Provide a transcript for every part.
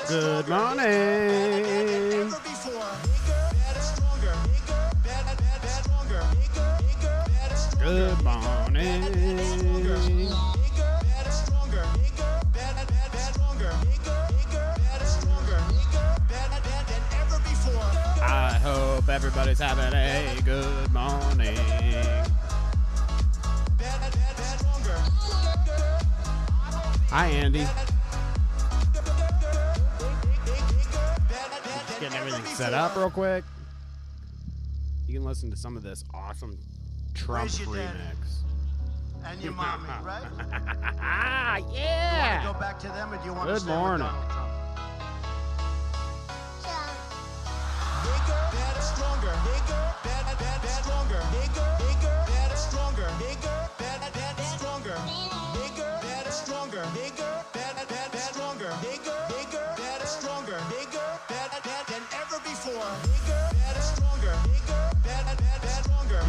Good morning. Good morning. I hope everybody's having a good morning. Hi, Andy. Just getting everything set up real quick. You can listen to some of this awesome Trump remix. And your mommy, right? Yeah. You want to go back to them, or do you want to Good stay with morning. Donald Trump? Bigger, better, stronger. Bigger, better, stronger. Bigger, better, stronger. Bigger, better, stronger. Bigger, better, stronger. Bigger, better, stronger. Bigger, better, stronger. Bigger, better than ever before. Bigger, better, stronger. Bigger, better, stronger.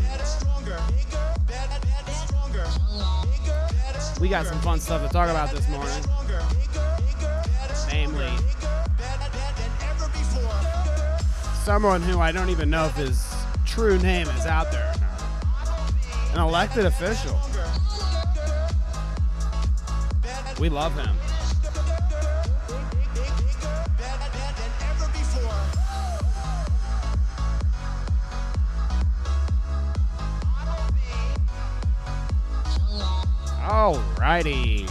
Better, stronger. Bigger, better, stronger. Bigger, better, stronger. We got some fun stuff to talk about this morning. Namely, someone who I don't even know if his true name is out there or not. An elected official. We love him. Alrighty.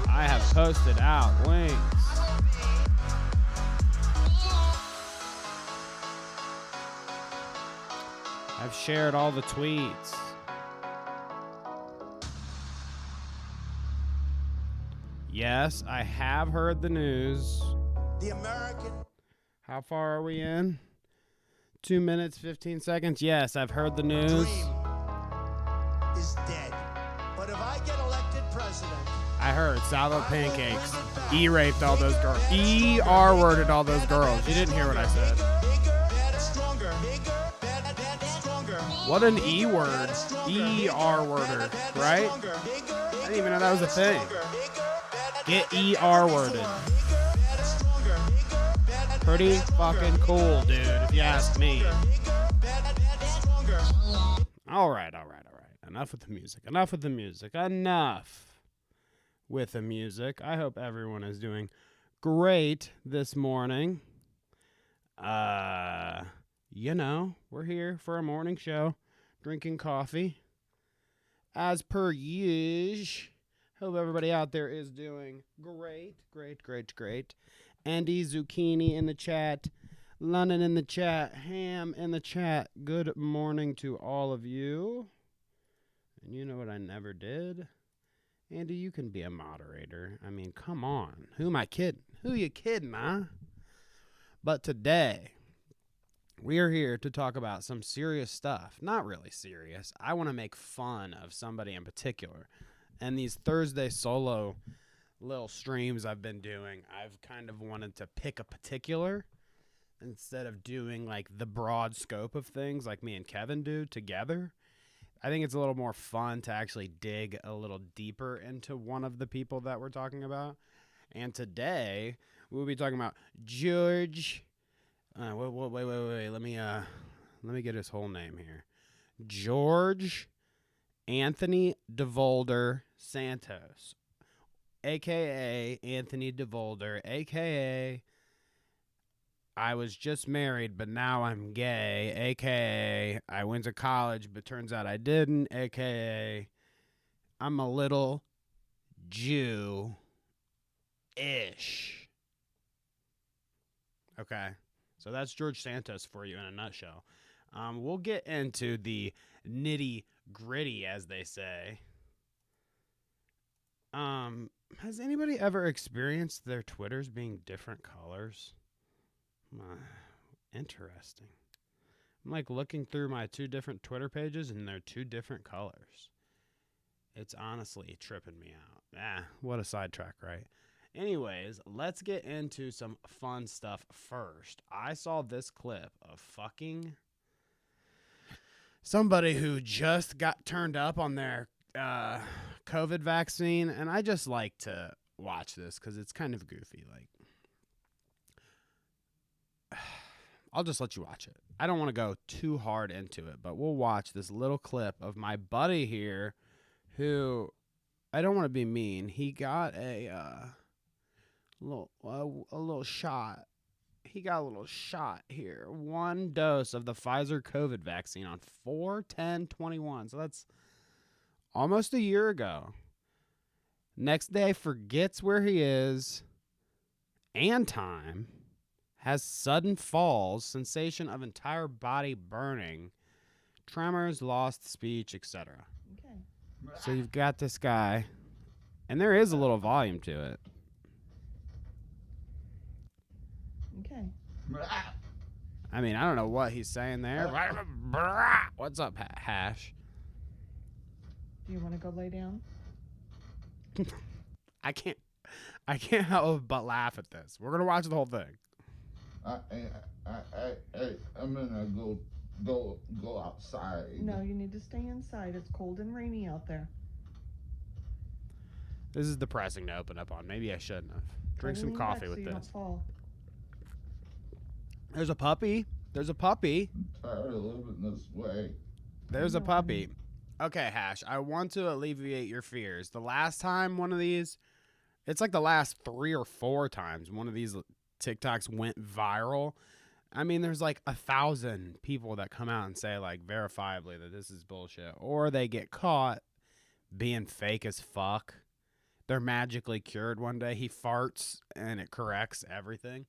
I have posted out links. I've shared all the tweets. Yes, I have heard the news. The American How far are we in? 2 minutes, 15 seconds. Yes, I've heard the news. dream is dead. But if I get elected president, I heard Salvo Pancakes E-raped all those girls. E-R-worded all those girls. You didn't hear what I said. What an E-word. E-R-worder, right? I didn't even know that was a thing. Get E-R-worded. Pretty fucking cool, dude, if you ask me. All right. Enough with the music. Enough with the music. I hope everyone is doing great this morning. We're here for a morning show, drinking coffee. As per usual. Hope everybody out there is doing great. Andy Zucchini in the chat. London in the chat. Ham in the chat. Good morning to all of you. And you know what I never did? Andy, you can be a moderator. I mean, come on. Who am I kidding? Who you kidding, huh? But today, we are here to talk about some serious stuff. Not really serious. I want to make fun of somebody in particular. And these Thursday solo little streams I've been doing, I've kind of wanted to pick a particular instead of doing like the broad scope of things like me and Kevin do together. I think it's a little more fun to actually dig a little deeper into one of the people that we're talking about. And today, we'll be talking about George. Wait. Let me get his whole name here. George Anthony Devolder Santos, a.k.a. Anthony Devolder, a.k.a. I was just married, but now I'm gay, a.k.a. I went to college, but turns out I didn't, a.k.a. I'm a little Jew-ish. Okay, so that's George Santos for you in a nutshell. We'll get into the nitty-gritty, as they say. Has anybody ever experienced their Twitters being different colors? Interesting. I'm like looking through my two different Twitter pages and they're two different colors. It's honestly tripping me out. What a sidetrack, right? Anyways, let's get into some fun stuff first. I saw this clip of fucking somebody who just got turned up on their COVID vaccine, and I just like to watch this because it's kind of goofy. Like, I'll just let you watch it. I don't want to go too hard into it, but we'll watch this little clip of my buddy here who, I don't want to be mean, he got a little shot. He got a little shot here. 1 dose of the Pfizer COVID vaccine on 4/10/21. So that's almost a year ago. Next day, forgets where he is and time. Has sudden falls, sensation of entire body burning, tremors, lost speech, etc. Okay. So you've got this guy, and there is a little volume to it. Okay. I mean, I don't know what he's saying there. What's up, Hash? Do you want to go lay down? I can't help but laugh at this. We're gonna watch the whole thing. I'm gonna go outside. No, you need to stay inside. It's cold and rainy out there. This is depressing to open up on. Maybe I shouldn't have. Drink Try to some lean coffee back with so you don't this. fall. There's a puppy. There's a puppy. I'm tired of living this way. There's a puppy. Okay, Hash, I want to alleviate your fears. The last time one of these, it's like the last 3 or 4 times one of these TikToks went viral. I mean, there's like 1,000 people that come out and say, like, verifiably that this is bullshit. Or they get caught being fake as fuck. They're magically cured one day. He farts and it corrects everything.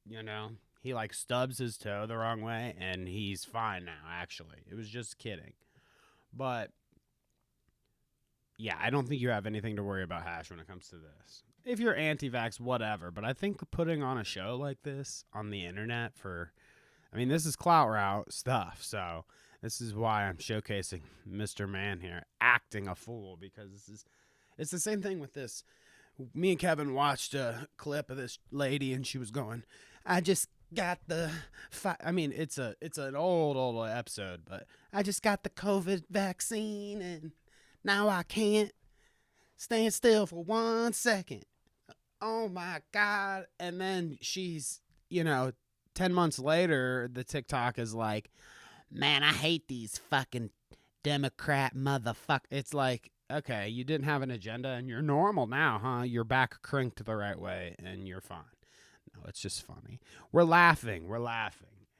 You know? He, like, stubs his toe the wrong way and he's fine now, actually. It was just kidding. But, yeah, I don't think you have anything to worry about, Hash, when it comes to this. If you're anti-vax, whatever. But I think putting on a show like this on the internet this is Clout route stuff. So this is why I'm showcasing Mr. Man here acting a fool, because it's the same thing with this. Me and Kevin watched a clip of this lady and she was going, I just got the it's an old episode, but I just got the COVID vaccine and now I can't stand still for 1 second. Oh my God. And then she's, 10 months later, the TikTok is like, man, I hate these fucking Democrat motherfuckers. It's like, okay, you didn't have an agenda and you're normal now, huh? You're back crinked the right way and you're fine. No, it's just funny. We're laughing.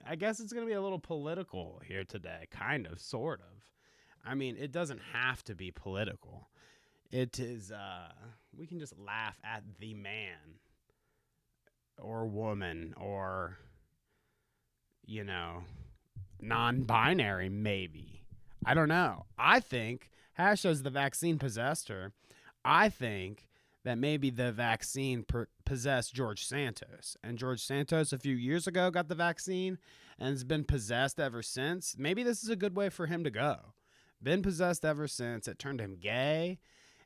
I guess it's going to be a little political here today. Kind of, sort of. I mean, it doesn't have to be political. It is, we can just laugh at the man or woman or, non-binary maybe. I don't know. I think, Hash as the vaccine possessed her, I think that maybe the vaccine possessed George Santos. And George Santos a few years ago got the vaccine and has been possessed ever since. Maybe this is a good way for him to go. Been possessed ever since. It turned him gay.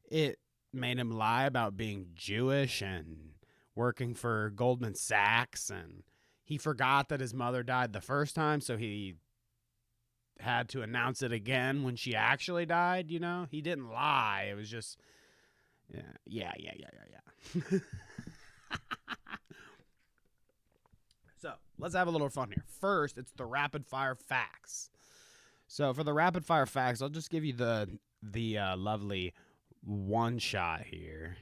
It made him lie about being Jewish and working for Goldman Sachs. And he forgot that his mother died the first time, so he had to announce it again when she actually died, He didn't lie. It was just, yeah. So, let's have a little fun here. First, it's the rapid fire facts. So, for the rapid fire facts, I'll just give you the lovely one shot here.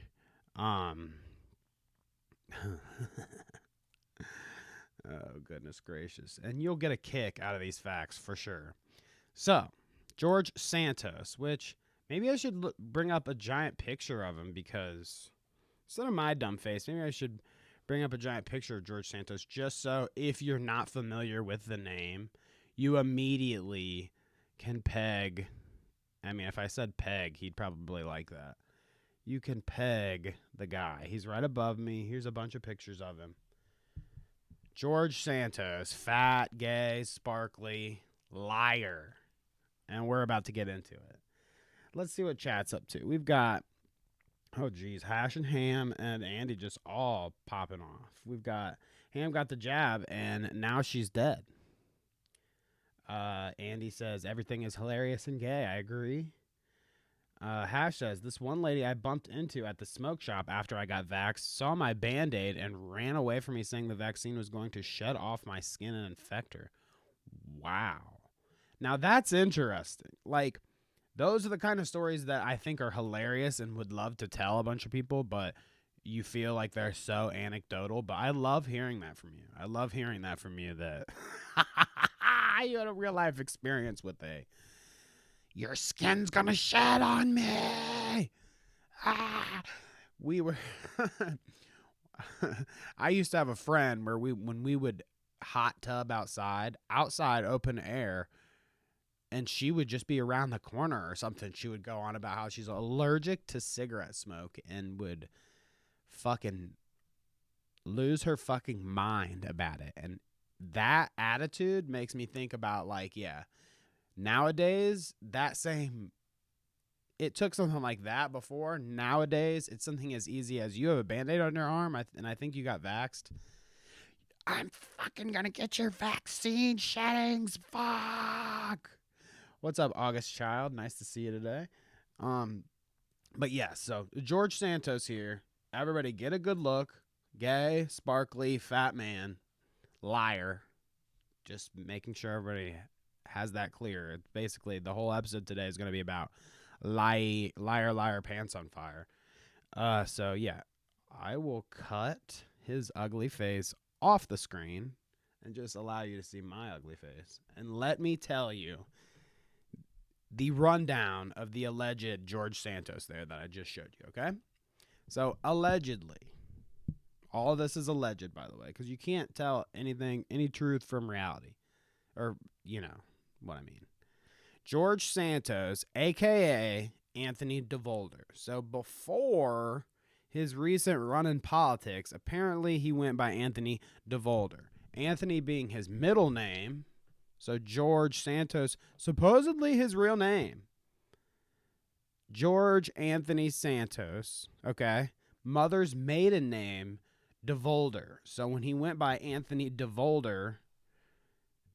Oh, goodness gracious. And you'll get a kick out of these facts for sure. So, George Santos, which maybe I should bring up a giant picture of him, because instead of my dumb face, maybe I should bring up a giant picture of George Santos just so if you're not familiar with the name, you immediately can peg. I mean, if I said peg, he'd probably like that. You can peg the guy. He's right above me. Here's a bunch of pictures of him. George Santos, fat, gay, sparkly, liar. And we're about to get into it. Let's see what chat's up to. We've got, Hash and Ham and Andy just all popping off. We've got, Ham got the jab and now she's dead. Andy says, everything is hilarious and gay. I agree. Hash says, this one lady I bumped into at the smoke shop after I got vaxxed saw my Band-Aid and ran away from me saying the vaccine was going to shed off my skin and infect her. Wow. Now that's interesting. Like, those are the kind of stories that I think are hilarious and would love to tell a bunch of people, but you feel like they're so anecdotal. But I love hearing that from you. I love hearing that from you, that you had a real life experience with your skin's gonna shed on me. We were I used to have a friend where when we would hot tub outside open air, and she would just be around the corner or something, she would go on about how she's allergic to cigarette smoke and would fucking lose her fucking mind about it. And that attitude makes me think about, like, yeah, nowadays, it took something like that before. Nowadays, it's something as easy as you have a Band-Aid on your arm, and I think you got vaxxed. I'm fucking gonna get your vaccine sheddings. Fuck. What's up, August Child? Nice to see you today. But yeah, so George Santos here. Everybody get a good look. Gay, sparkly, fat man, liar. Just making sure everybody has that clear. It's basically, the whole episode today is going to be about liar, liar, pants on fire. So yeah, I will cut his ugly face off the screen and just allow you to see my ugly face. And let me tell you the rundown of the alleged George Santos there that I just showed you, okay? So, allegedly, all of this is alleged, by the way, because you can't tell any truth from reality. Or, you know what I mean. George Santos, a.k.a. Anthony Devolder. So, before his recent run in politics, apparently he went by Anthony Devolder. Anthony being his middle name, so George Santos, supposedly his real name. George Anthony Santos, okay? Mother's maiden name, Devolder. So when he went by Anthony Devolder,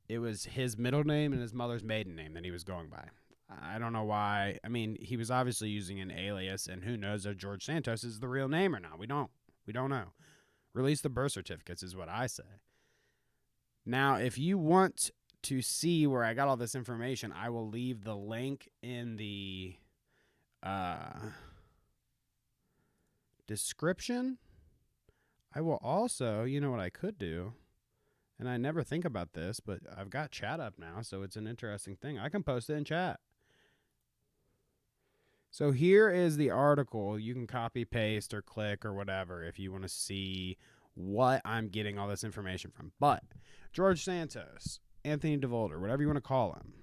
it was his middle name and his mother's maiden name that he was going by. I don't know why. I mean, he was obviously using an alias, and who knows if George Santos is the real name or not. We don't know. Release the birth certificates is what I say. Now, if you want to see where I got all this information, I will leave the link in the description. I will also, you know what I could do, and I never think about this, but I've got chat up now, so it's an interesting thing. I can post it in chat. So here is the article. You can copy, paste, or click, or whatever if you want to see what I'm getting all this information from. But George Santos, Anthony Devolder, whatever you want to call him,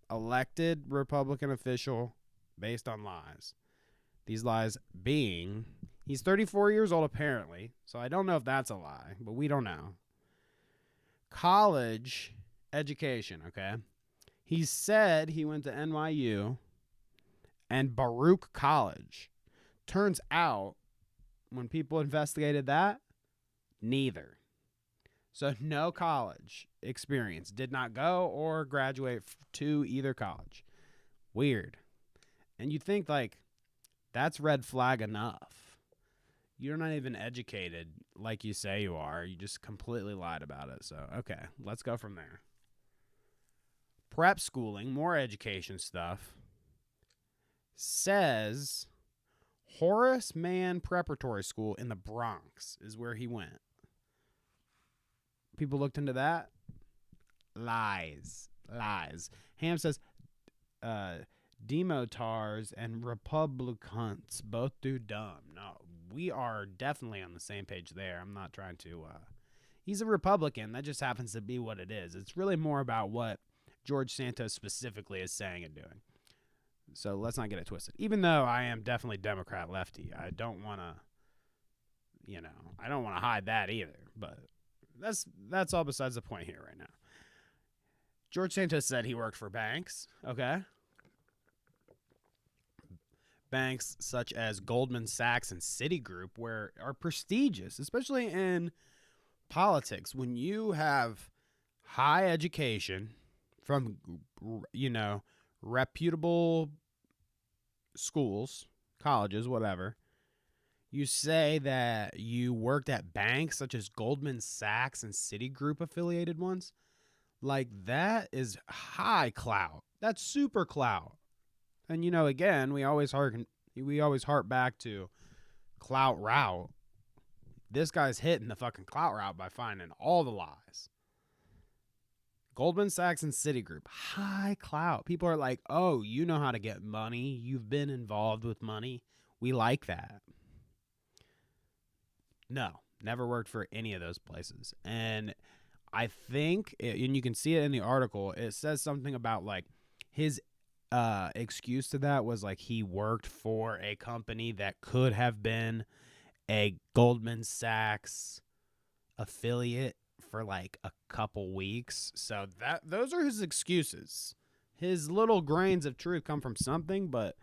elected Republican official based on lies. These lies being, he's 34 years old apparently, so I don't know if that's a lie, but we don't know. College education, okay? He said he went to NYU and Baruch College. Turns out, when people investigated that, neither. So no college experience. Did not go or graduate to either college. Weird. And you think, like, that's red flag enough. You're not even educated like you say you are. You just completely lied about it. So, okay, let's go from there. Prep schooling, more education stuff, says Horace Mann Preparatory School in the Bronx is where he went. People looked into that. Lies. Ham says Demotards and Republicans both do dumb. No, we are definitely on the same page there. I'm not trying to... he's a Republican. That just happens to be what it is. It's really more about what George Santos specifically is saying and doing. So let's not get it twisted. Even though I am definitely Democrat lefty, I don't want to, I don't want to hide that either. But that's all besides the point here right now. George Santos said he worked for banks, okay? Banks such as Goldman Sachs and Citigroup, where are prestigious, especially in politics. When you have high education from, reputable schools, colleges, whatever. You say that you worked at banks such as Goldman Sachs and Citigroup affiliated ones. Like, that is high clout. That's super clout. And, you know, again, we always harp back to clout route. This guy's hitting the fucking clout route by finding all the lies. Goldman Sachs and Citigroup, high clout. People are like, oh, you know how to get money. You've been involved with money. We like that. No, never worked for any of those places. And I think, and you can see it in the article, it says something about like his excuse to that was like he worked for a company that could have been a Goldman Sachs affiliate for like a couple weeks. So those are his excuses. His little grains of truth come from something, but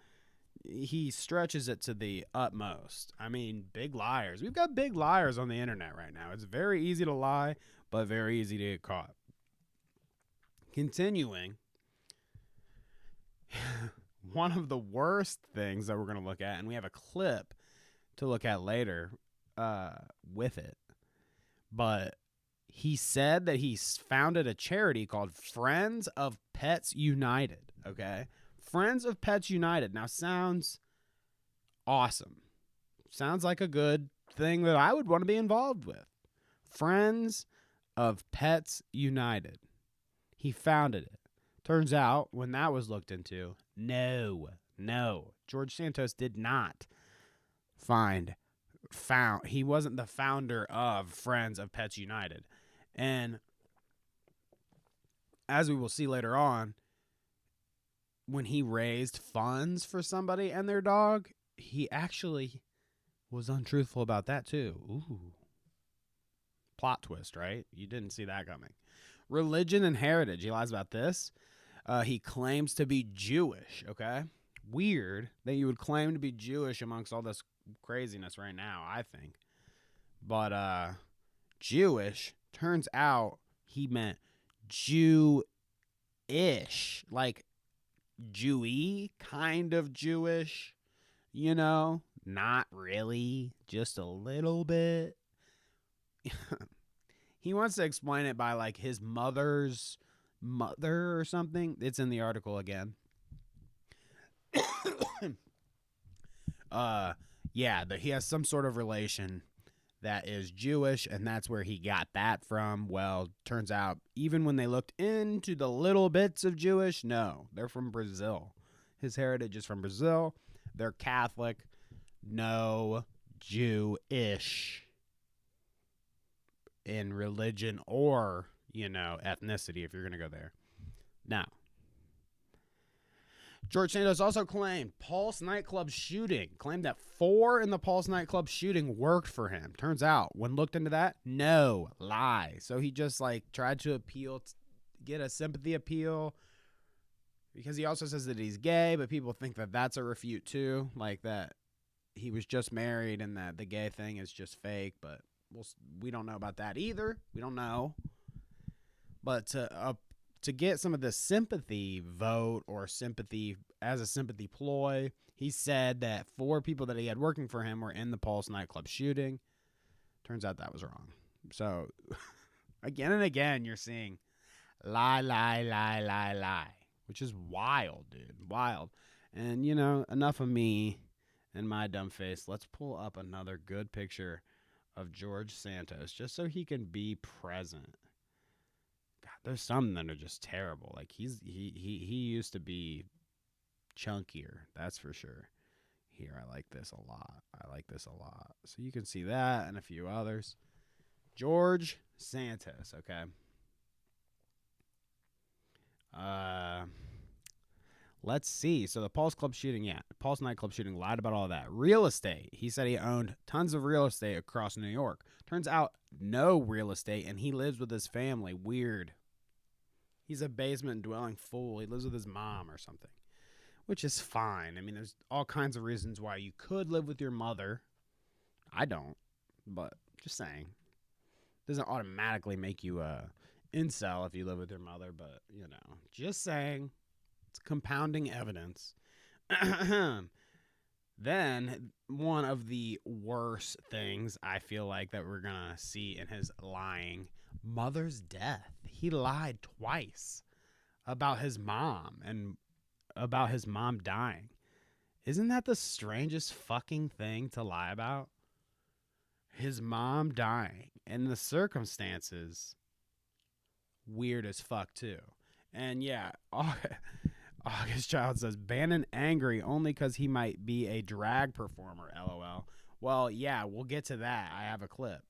he stretches it to the utmost. I mean, big liars. We've got big liars on the internet right now. It's very easy to lie, but very easy to get caught. Continuing, one of the worst things that we're going to look at, and we have a clip to look at later with it, but he said that he founded a charity called Friends of Pets United, okay? Friends of Pets United. Now, sounds awesome. Sounds like a good thing that I would want to be involved with. Friends of Pets United. He founded it. Turns out, when that was looked into, no. George Santos did not he wasn't the founder of Friends of Pets United. And as we will see later on, when he raised funds for somebody and their dog, he actually was untruthful about that too. Ooh. Plot twist, right? You didn't see that coming. Religion and heritage. He lies about this. He claims to be Jewish, okay? Weird that you would claim to be Jewish amongst all this craziness right now, I think. But Jewish, turns out he meant Jew-ish. Like Jewy, kind of Jewish, you know? Not really, just a little bit. He wants to explain it by like his mother's mother or something. It's in the article again. He has some sort of relation that is Jewish, and that's where he got that from. Well, turns out, even when they looked into the little bits of Jewish, no, they're from Brazil. His heritage is from Brazil. They're Catholic. No, Jewish in religion or, you know, ethnicity, if you're going to go there. Now, George Santos also claimed Pulse nightclub shooting. Claimed that 4 in the Pulse nightclub shooting worked for him. Turns out, when looked into that, no, lie. So he just like tried to get a sympathy appeal, because he also says that he's gay, but people think that that's a refute too, like that he was just married and that the gay thing is just fake. But we don't know about that either. We don't know. But to get some of the sympathy vote or sympathy as a sympathy ploy, he said that 4 people that he had working for him were in the Pulse nightclub shooting. Turns out that was wrong. So again and again, you're seeing lie, which is wild, dude. Wild. And, you know, enough of me and my dumb face. Let's pull up another good picture of George Santos just so he can be present. God, there's some that are just terrible. Like he used to be chunkier, that's for sure. Here, I like this a lot. So you can see that and a few others. George Santos, okay. Let's see. So the Pulse Club shooting, Pulse nightclub shooting, lied about all that. Real estate. He said he owned tons of real estate across New York. Turns out no real estate, and he lives with his family. Weird. He's a basement dwelling fool. He lives with his mom or something, which is fine. I mean, there's all kinds of reasons why you could live with your mother. I don't, but just saying. Doesn't automatically make you a incel if you live with your mother, but, you know, just saying. It's compounding evidence. Then one of the worst things I feel like that we're going to see in his lying, mother's death. He lied twice about his mom and about his mom dying. Isn't that the strangest fucking thing to lie about? His mom dying and the circumstances weird as fuck too. And yeah, August Child says Bannon angry only because he might be a drag performer. LOL. Well, yeah, we'll get to that. I have a clip.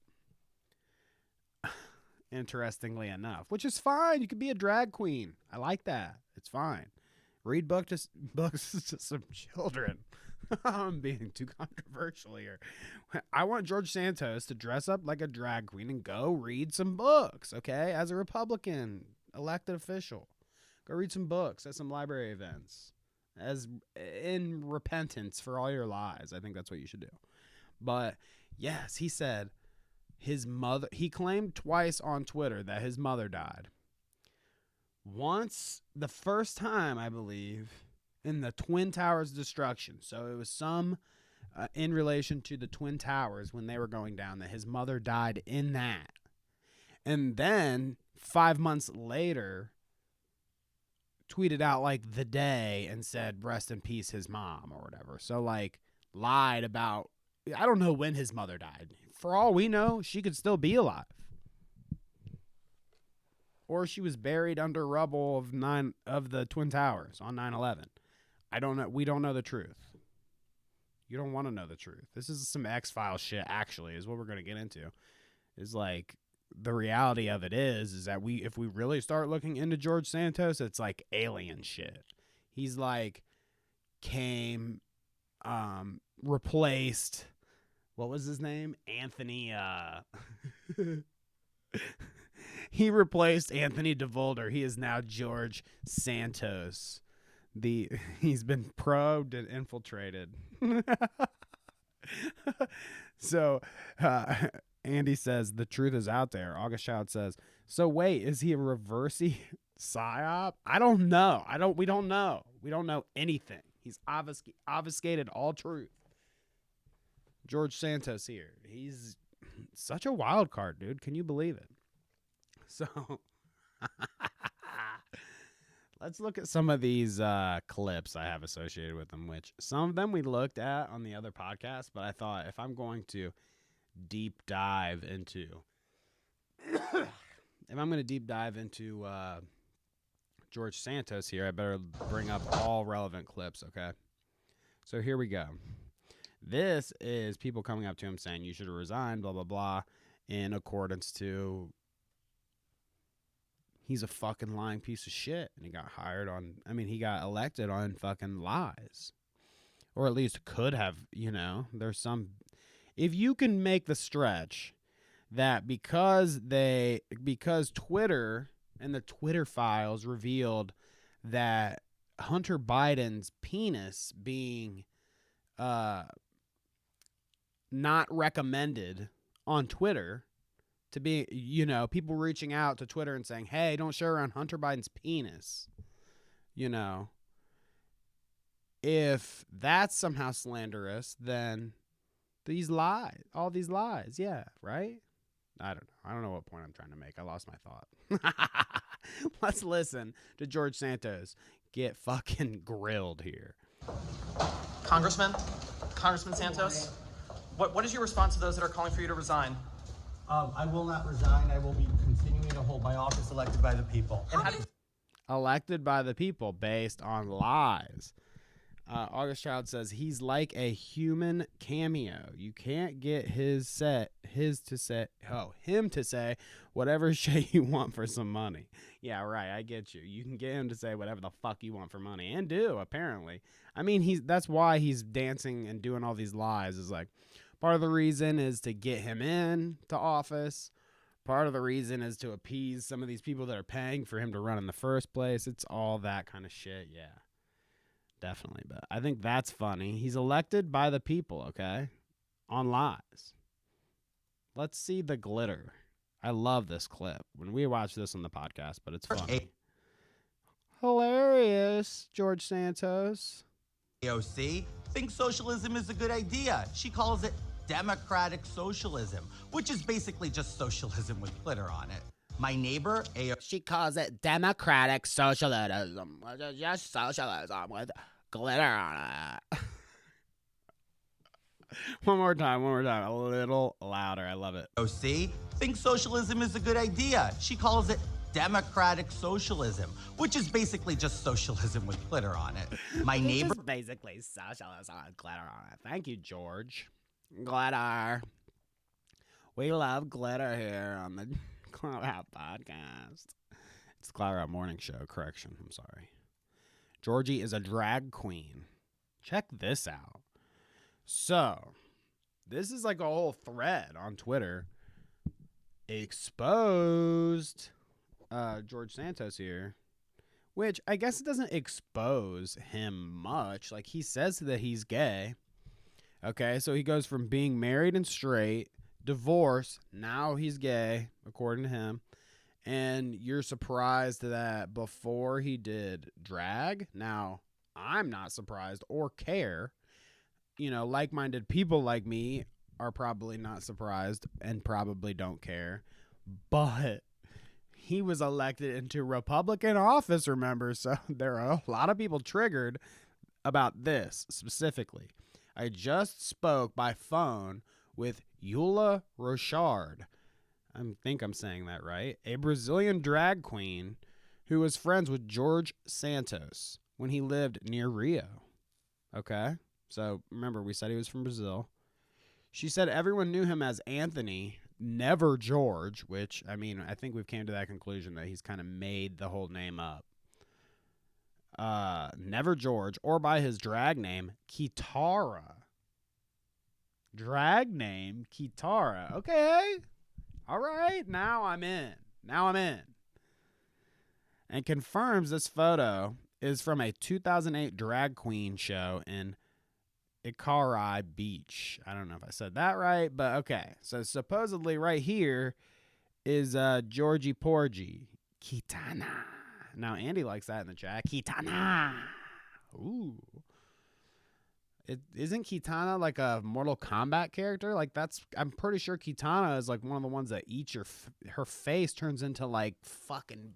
Interestingly enough, which is fine. You could be a drag queen. I like that. It's fine. Read books to some children. I'm being too controversial here. I want George Santos to dress up like a drag queen and go read some books, okay? As a Republican elected official. Go read some books at some library events. As in repentance for all your lies. I think that's what you should do. But yes, he said his mother, he claimed twice on Twitter that his mother died. Once, the first time, I believe, in the Twin Towers destruction. So it was some in relation to the Twin Towers when they were going down, that his mother died in that. And then 5 months later, tweeted out like the day and said, rest in peace, his mom or whatever. So like lied about, I don't know when his mother died. For all we know, she could still be alive. Or she was buried under rubble of the Twin Towers on 9/11. I don't know. We don't know the truth. You don't want to know the truth. This is some X-Files shit, actually, is what we're going to get into. Is like, the reality of it is that if we really start looking into George Santos, it's like alien shit. He's like, replaced, what was his name? Anthony, he replaced Anthony Devolder. He is now George Santos. He's been probed and infiltrated. So Andy says the truth is out there. August Child says, so wait, is he a reversey psyop? I don't know. We don't know. We don't know anything. He's obfuscated all truth. George Santos here. He's such a wild card, dude. Can you believe it? So let's look at some of these clips I have associated with them, which some of them we looked at on the other podcast, but I thought if I'm going to deep dive into George Santos here, I better bring up all relevant clips, okay? So here we go. This is people coming up to him saying you should resign, blah, blah, blah, in accordance to he's a fucking lying piece of shit. And he got elected on fucking lies. Or at least could have, there's some, if you can make the stretch that because Twitter and the Twitter files revealed that Hunter Biden's penis being not recommended on Twitter to be, people reaching out to Twitter and saying, hey, don't share around Hunter Biden's penis. If that's somehow slanderous, then all these lies, yeah, right? I don't know. I don't know what point I'm trying to make. I lost my thought. Let's listen to George Santos get fucking grilled here. Congressman Santos, what is your response to those that are calling for you to resign? I will not resign. I will be continuing to hold my office elected by the people. Elected by the people based on lies. August Child says he's like a human cameo. You can't get him to say whatever shit you want for some money. Yeah, right. I get you. You can get him to say whatever the fuck you want for money, and do, apparently. I mean, that's why he's dancing and doing all these lies, is like, part of the reason is to get him in to office. Part of the reason is to appease some of these people that are paying for him to run in the first place. It's all that kind of shit, yeah. Definitely, but I think that's funny. He's elected by the people, okay? On lies. Let's see the glitter. I love this clip. When we watch this on the podcast, but it's funny. Hilarious, George Santos. AOC, thinks socialism is a good idea. She calls it democratic socialism, which is basically just socialism with glitter on it. My neighbor, She calls it democratic socialism, which is just socialism with glitter on it. One more time, a little louder. I love it. AOC, thinks socialism is a good idea. She calls it democratic socialism, which is basically just socialism with glitter on it. My neighbor, Basically socialism with glitter on it. Thank you, George. Glitter. We love glitter here on the Clout podcast. It's the Clout Morning Show. Correction. I'm sorry. Georgie is a drag queen. Check this out. So, this is like a whole thread on Twitter. Exposed George Santos here. Which I guess it doesn't expose him much. Like, he says that he's gay. Okay, so he goes from being married and straight, divorce, now he's gay, according to him. And you're surprised that before he did drag? Now, I'm not surprised or care. You know, like-minded people like me are probably not surprised and probably don't care. But he was elected into Republican office, remember? So there are a lot of people triggered about this specifically. I just spoke by phone with Eula Rochard. I think I'm saying that right. A Brazilian drag queen who was friends with George Santos when he lived near Rio. Okay? So remember, we said he was from Brazil. She said everyone knew him as Anthony, never George, which, I mean, I think we've came to that conclusion that he's kind of made the whole name up. Never George, or by his drag name, Kitara. Drag name, Kitara. Okay. All right. Now I'm in. And confirms this photo is from a 2008 drag queen show in Ikarai Beach. I don't know if I said that right, but okay. So supposedly right here is Georgie Porgie. Kitana. Now Andy likes that in the chat. Kitana. Ooh. Isn't Kitana like a Mortal Kombat character? Like I'm pretty sure Kitana is like one of the ones that eats her face turns into like fucking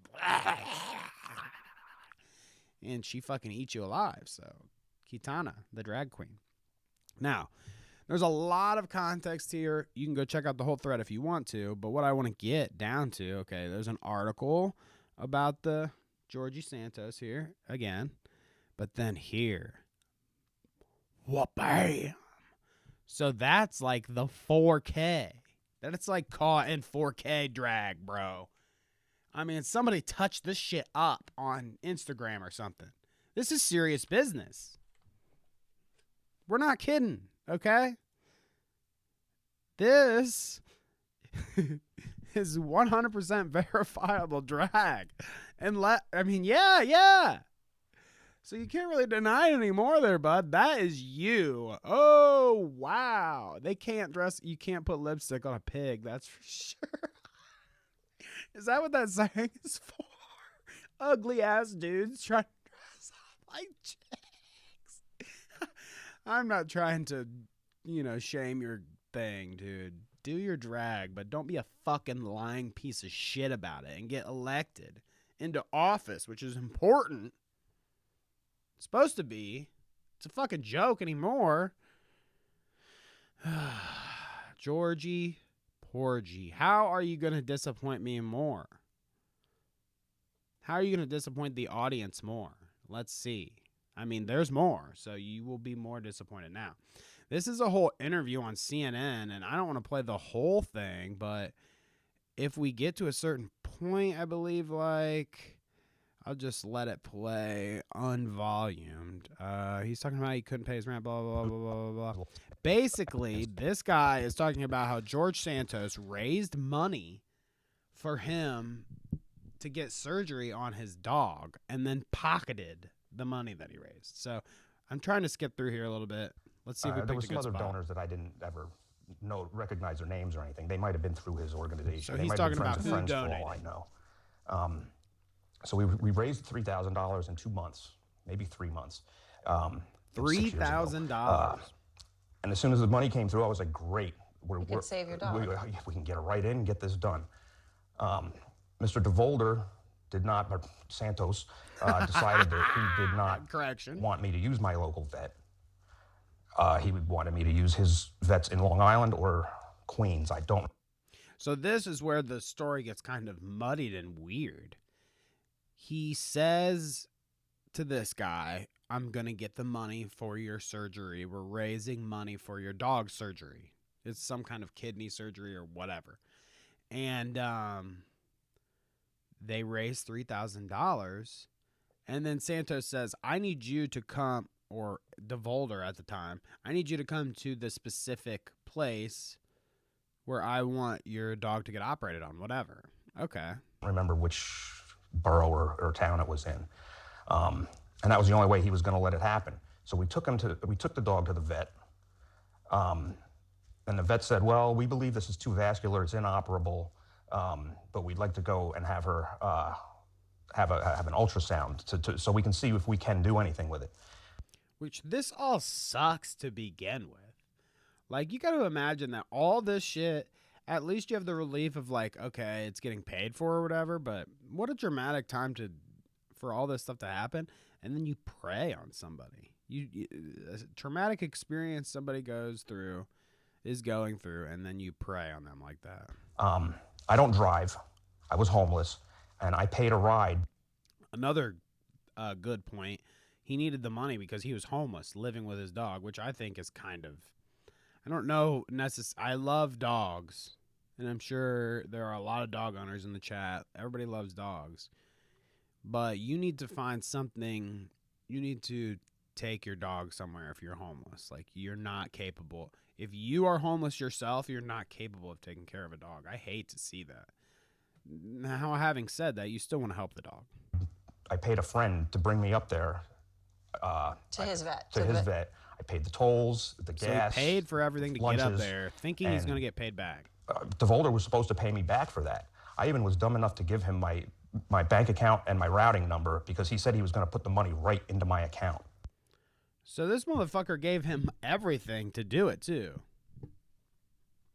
and she fucking eats you alive. So Kitana, the drag queen. Now, there's a lot of context here. You can go check out the whole thread if you want to. But what I want to get down to, okay, there's an article about the Georgie Santos here again. But then here, wha-bam. So that's like the 4K. That's like caught in 4K drag, bro. I mean, somebody touched this shit up on Instagram or something. This is serious business. We're not kidding, okay? This is 100% verifiable drag. And yeah. So you can't really deny it anymore there, bud. That is you. Oh, wow. You can't put lipstick on a pig, that's for sure. Is that what that saying is for? Ugly ass dudes trying to dress up like chicks. I'm not trying to, shame your thing, dude. Do your drag, but don't be a fucking lying piece of shit about it and get elected into office, which is important. It's supposed to be. It's a fucking joke anymore. Georgie Porgie. How are you going to disappoint me more? How are you going to disappoint the audience more? Let's see. I mean, there's more, so you will be more disappointed now. This is a whole interview on CNN, and I don't want to play the whole thing, but if we get to a certain point, I believe, I'll just let it play unvolumed. He's talking about he couldn't pay his rent, blah, blah, blah, blah, blah, blah. Basically, this guy is talking about how George Santos raised money for him to get surgery on his dog and then pocketed the money that he raised. So I'm trying to skip through here a little bit. Let's see if we pick a good spot. There were some other donors that I didn't ever recognize their names or anything. They might have been through his organization. So he's talking about who donated. For all I know. So we raised $3,000 in 2 months, maybe 3 months. $3,000. And as soon as the money came through, I was like, great. You could save your dog. We can get it right in and get this done. Mr. Devolder did not, but Santos decided that he did not want me to use my local vet. He wanted me to use his vets in Long Island or Queens. I don't. So this is where the story gets kind of muddied and weird. He says to this guy, I'm going to get the money for your surgery. We're raising money for your dog surgery. It's some kind of kidney surgery or whatever. And they raise $3,000. And then Santos says, I need you to come, or Devolder at the time, I need you to come to the specific place where I want your dog to get operated on, whatever. Okay. I don't remember which borough or town it was in. And that was the only way he was going to let it happen. So we took the dog to the vet. And the vet said, well, we believe this is too vascular, it's inoperable, but we'd like to go and have her have an ultrasound so we can see if we can do anything with it. Which this all sucks to begin with. Like, you got to imagine that all this shit, at least you have the relief of like, okay, it's getting paid for or whatever, but what a dramatic time for all this stuff to happen, and then you prey on somebody. A traumatic experience somebody is going through, and then you prey on them like that. I don't drive. I was homeless, and I paid a ride. Another good point. He needed the money because he was homeless, living with his dog, which I think is kind of, I don't know, I love dogs, and I'm sure there are a lot of dog owners in the chat. Everybody loves dogs. But you need to find something, you need to take your dog somewhere if you're homeless. Like, you're not capable. If you are homeless yourself, you're not capable of taking care of a dog. I hate to see that. Now, having said that, you still want to help the dog. I paid a friend to bring me up there. To his vet. To his vet. I paid the tolls, the gas. So he paid for everything to lunches, get up there, thinking he's going to get paid back. Devolder was supposed to pay me back for that. I even was dumb enough to give him my bank account and my routing number because he said he was going to put the money right into my account. So this motherfucker gave him everything to do it, too.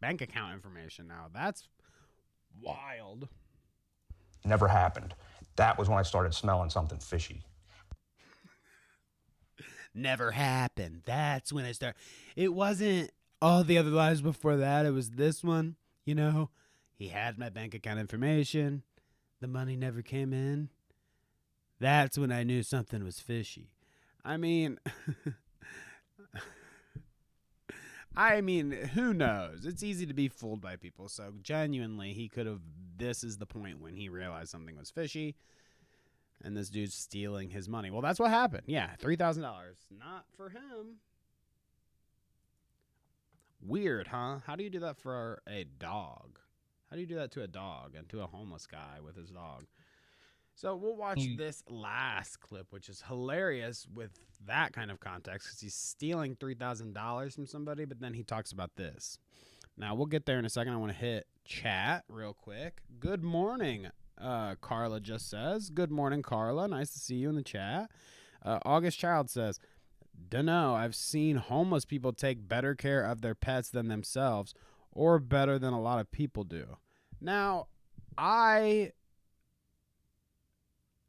Bank account information now. That's wild. Never happened. That was when I started smelling something fishy. Never happened. That's when it started. It wasn't all the other lives before that. It was this one. You know, he had my bank account information. The money never came in. That's when I knew something was fishy. I mean, who knows? It's easy to be fooled by people. So genuinely, this is the point when he realized something was fishy. And this dude's stealing his money. Well, that's what happened. Yeah, $3,000. Not for him. Weird, huh? How do you do that for a dog? How do you do that to a dog and to a homeless guy with his dog? So we'll watch this last clip, which is hilarious with that kind of context because he's stealing $3,000 from somebody, but then he talks about this. Now, we'll get there in a second. I want to hit chat real quick. Good morning. Carla just says, good morning, Carla. Nice to see you in the chat. August Child says, dunno, I've seen homeless people take better care of their pets than themselves, or better than a lot of people do. Now, I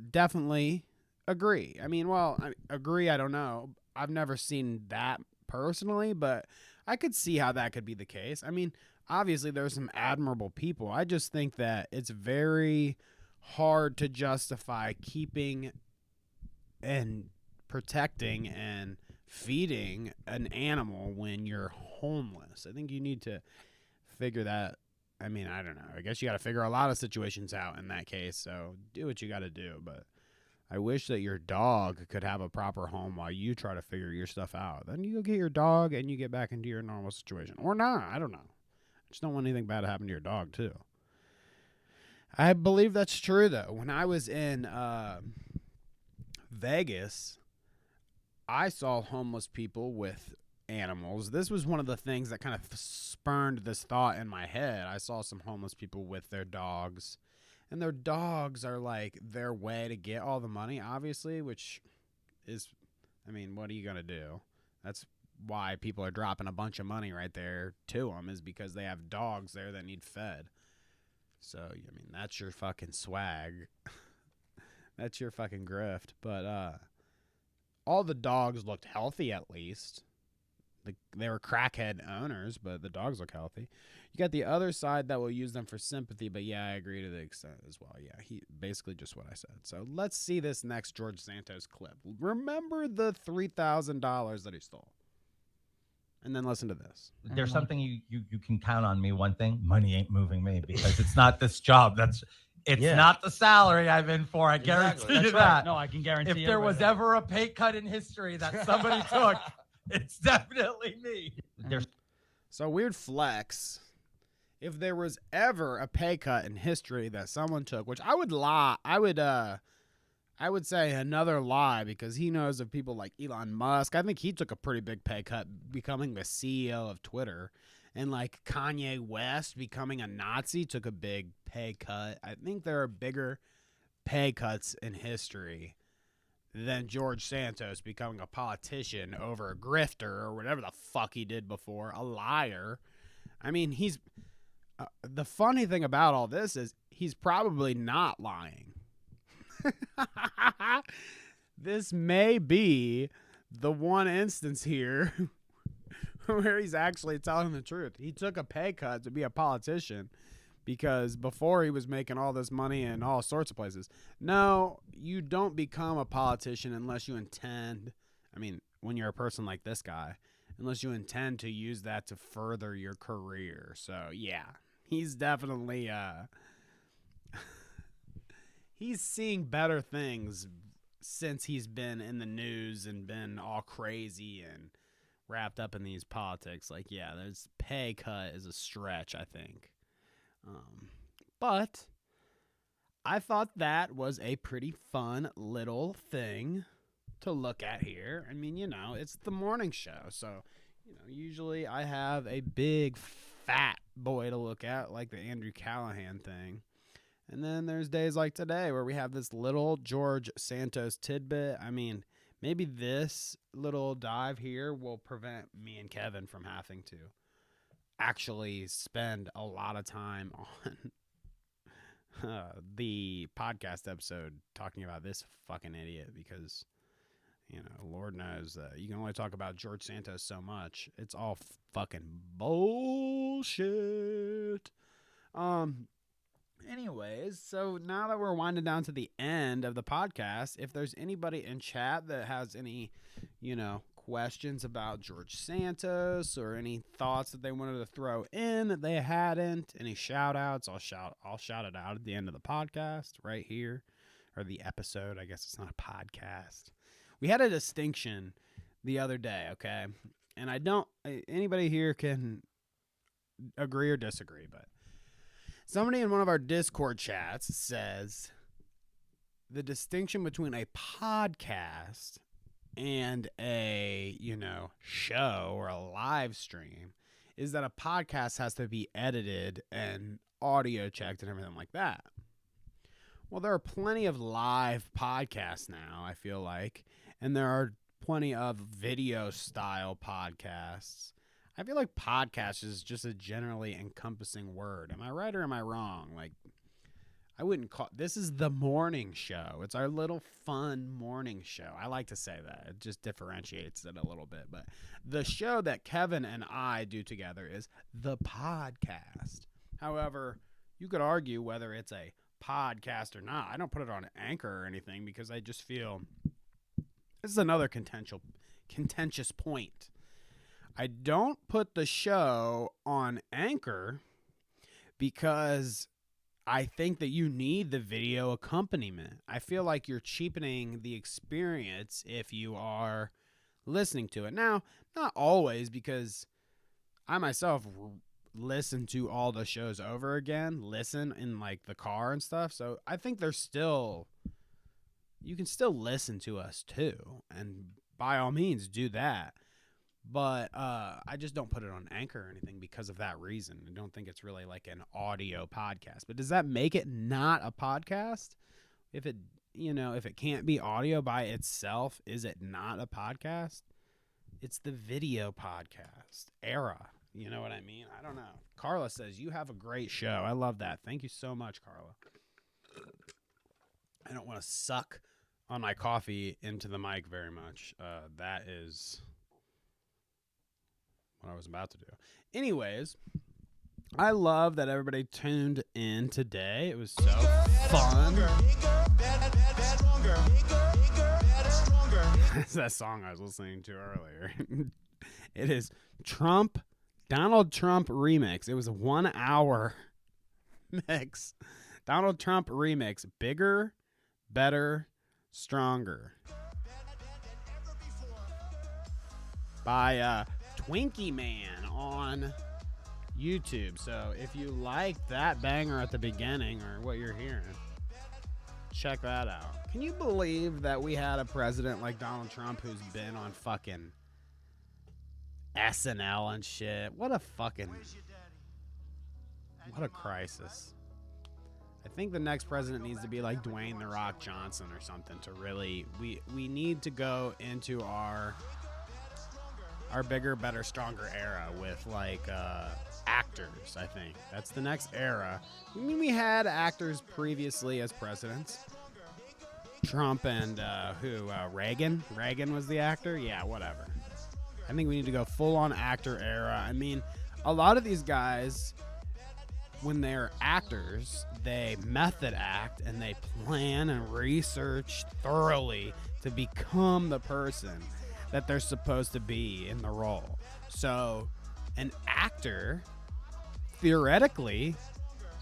definitely agree. I agree, I don't know. I've never seen that personally, but I could see how that could be the case. Obviously, there's some admirable people. I just think that it's very hard to justify keeping and protecting and feeding an animal when you're homeless. I think you need to figure that. I don't know. I guess you got to figure a lot of situations out in that case. So do what you got to do. But I wish that your dog could have a proper home while you try to figure your stuff out. Then you go get your dog and you get back into your normal situation. Or not. I don't know. Just don't want anything bad to happen to your dog, too. I believe that's true, though. When I was in Vegas, I saw homeless people with animals. This was one of the things that kind of spurned this thought in my head. I saw some homeless people with their dogs, and their dogs are like their way to get all the money, obviously, which is, what are you going to do? That's why people are dropping a bunch of money right there to them, is because they have dogs there that need fed. So, I mean, that's your fucking swag. That's your fucking grift. But all the dogs looked healthy, at least. They were crackhead owners, but the dogs look healthy. You got the other side that will use them for sympathy, but yeah, I agree to the extent as well. Yeah, he basically just what I said. So let's see this next George Santos clip. Remember the $3,000 that he stole. And then listen to this. There's something you can count on me. One thing, money ain't moving me, because it's not this job. It's not the salary I'm in for. I guarantee you that. Right. No, I can guarantee. If there was ever a pay cut in history that somebody took, it's definitely me. So weird flex. If there was ever a pay cut in history that someone took, which I would lie, I would say another lie, because he knows of people like Elon Musk. I think he took a pretty big pay cut becoming the CEO of Twitter. And like Kanye West becoming a Nazi took a big pay cut. I think there are bigger pay cuts in history than George Santos becoming a politician over a grifter or whatever the fuck he did before, a liar. I mean, he's the funny thing about all this is he's probably not lying. This may be the one instance here where he's actually telling the truth. He took a pay cut to be a politician because before he was making all this money in all sorts of places. No, you don't become a politician unless you intend, I mean, when you're a person like this guy, unless you intend to use that to further your career. So, yeah, he's definitely he's seeing better things since he's been in the news and been all crazy and wrapped up in these politics. Like, yeah, there's pay cut is a stretch, I think. But I thought that was a pretty fun little thing to look at here. I mean, you know, it's the morning show. So, you know, usually I have a big fat boy to look at, like the Andrew Callahan thing. And then there's days like today where we have this little George Santos tidbit. I mean, maybe this little dive here will prevent me and Kevin from having to actually spend a lot of time on the podcast episode talking about this fucking idiot, because, you know, Lord knows you can only talk about George Santos so much. It's all fucking bullshit. Anyways, so now that we're winding down to the end of the podcast, if there's anybody in chat that has any, you know, questions about George Santos or any thoughts that they wanted to throw in that they hadn't, any shout outs, I'll shout it out at the end of the podcast right here, or the episode. I guess it's not a podcast. We had a distinction the other day, okay? And anybody here can agree or disagree, but somebody in one of our Discord chats says the distinction between a podcast and a, you know, show or a live stream is that a podcast has to be edited and audio checked and everything like that. Well, there are plenty of live podcasts now, I feel like, and there are plenty of video style podcasts. I feel like podcast is just a generally encompassing word. Am I right or am I wrong? Like, I wouldn't call this is the morning show. It's our little fun morning show. I like to say that. It just differentiates it a little bit. But the show that Kevin and I do together is the podcast. However, you could argue whether it's a podcast or not. I don't put it on Anchor or anything because I just feel this is another contentious point. I don't put the show on Anchor because I think that you need the video accompaniment. I feel like you're cheapening the experience if you are listening to it. Now, not always, because I myself listen to all the shows over again, listen in like the car and stuff. So I think you can still listen to us too. And by all means do that. But I just don't put it on Anchor or anything because of that reason. I don't think it's really like an audio podcast. But does that make it not a podcast? If it can't be audio by itself, is it not a podcast? It's the video podcast era. You know what I mean? I don't know. Carla says, you have a great show. I love that. Thank you so much, Carla. I don't want to suck on my coffee into the mic very much. That is what I was about to do. Anyways, I love that everybody tuned in today. It was so fun. That's that song I was listening to earlier. It is Donald Trump remix. It was a 1 hour mix. Donald Trump remix. Bigger, better, stronger. By Twinkie Man on YouTube. So if you like that banger at the beginning or what you're hearing, check that out. Can you believe that we had a president like Donald Trump who's been on fucking SNL and shit? What a crisis. I think the next president needs to be like Dwayne "The Rock" Johnson or something to really, we need to go into our bigger, better, stronger era with like actors. I think that's the next era. I mean, we had actors previously as presidents. Trump and Reagan. Reagan was the actor. Yeah, whatever. I think we need to go full on actor era. I mean, a lot of these guys, when they're actors, they method act and they plan and research thoroughly to become the person that they're supposed to be in the role. So an actor theoretically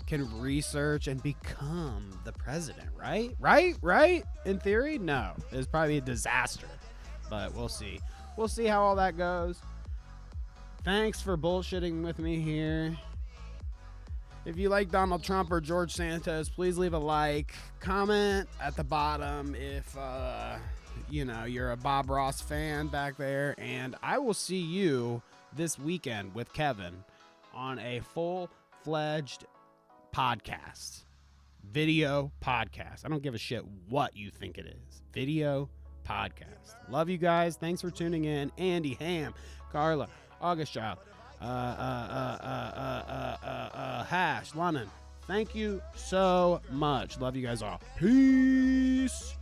can research and become the president, right? Right? In theory, no. It's probably a disaster, but we'll see. We'll see how all that goes. Thanks for bullshitting with me here. If you like Donald Trump or George Santos, please leave a like. Comment at the bottom if you're a Bob Ross fan back there. And I will see you this weekend with Kevin on a full-fledged podcast. Video podcast. I don't give a shit what you think it is. Video podcast. Love you guys. Thanks for tuning in. Andy, Ham, Carla, August Child, Hash, London. Thank you so much. Love you guys all. Peace.